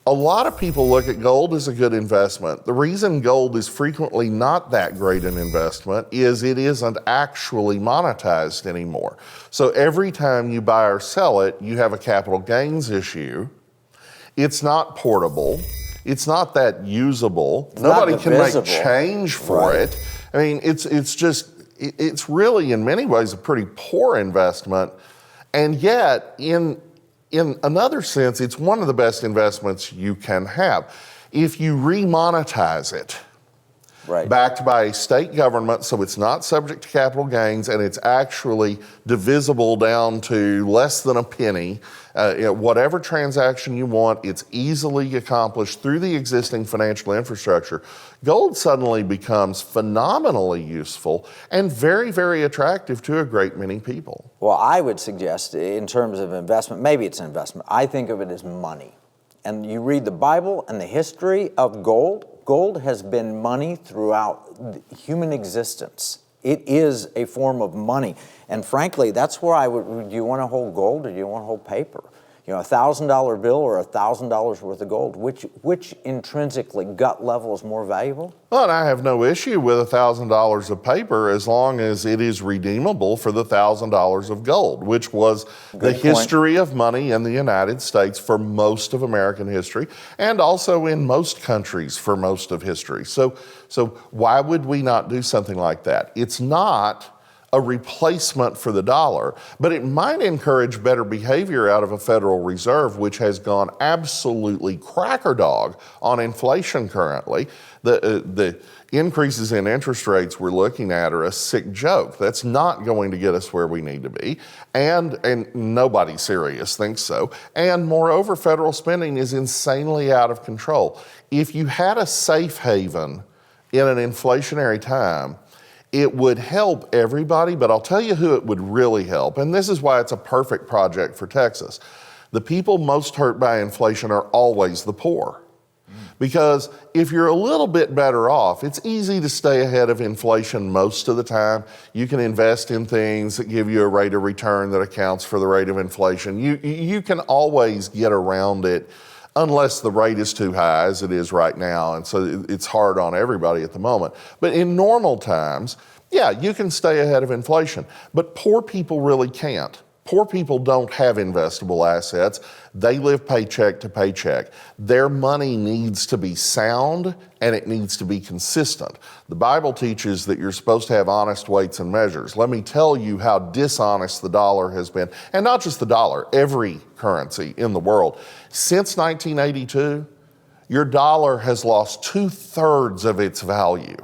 A lot of people look at gold as a good investment. The reason gold is frequently not that great an investment is it isn't actually monetized anymore. So every time you buy or sell it, you have a capital gains issue. It's not portable. It's not that usable. Nobody can make change for it. I mean, it's really in many ways a pretty poor investment. And yet, in another sense, it's one of the best investments you can have. If you remonetize it, backed by a state government, so it's not subject to capital gains, and it's actually divisible down to less than a penny, whatever transaction you want, it's easily accomplished through the existing financial infrastructure. Gold suddenly becomes phenomenally useful and very, very attractive to a great many people. Well, I would suggest in terms of investment, maybe it's an investment, I think of it as money. And you read the Bible and the history of gold, gold has been money throughout human existence. It is a form of money. And frankly, that's where I would, do you want to hold gold or do you want to hold paper? You know, a $1,000 bill or $1,000 worth of gold, which intrinsically, gut level, is more valuable? Well, and I have no issue with $1,000 of paper as long as it is redeemable for the $1,000 of gold, which was the history of money in the United States for most of American history, and also in most countries for most of history. So why would we not do something like that? It's not a replacement for the dollar, but it might encourage better behavior out of a Federal Reserve, which has gone absolutely cracker dog on inflation currently. The increases in interest rates we're looking at are a sick joke. That's not going to get us where we need to be, and nobody serious thinks so. And moreover, federal spending is insanely out of control. If you had a safe haven in an inflationary time, it would help everybody, but I'll tell you who it would really help, and this is why it's a perfect project for Texas. The people most hurt by inflation are always the poor. Because if you're a little bit better off, it's easy to stay ahead of inflation most of the time. You can invest in things that give you a rate of return that accounts for the rate of inflation. You can always get around it unless the rate is too high, as it is right now, and so it's hard on everybody at the moment. But in normal times, yeah, you can stay ahead of inflation, but poor people really can't. Poor people don't have investable assets. They live paycheck to paycheck. Their money needs to be sound and it needs to be consistent. The Bible teaches that you're supposed to have honest weights and measures. Let me tell you how dishonest the dollar has been, and not just the dollar, every currency in the world. Since 1982, your dollar has lost 2/3 of its value.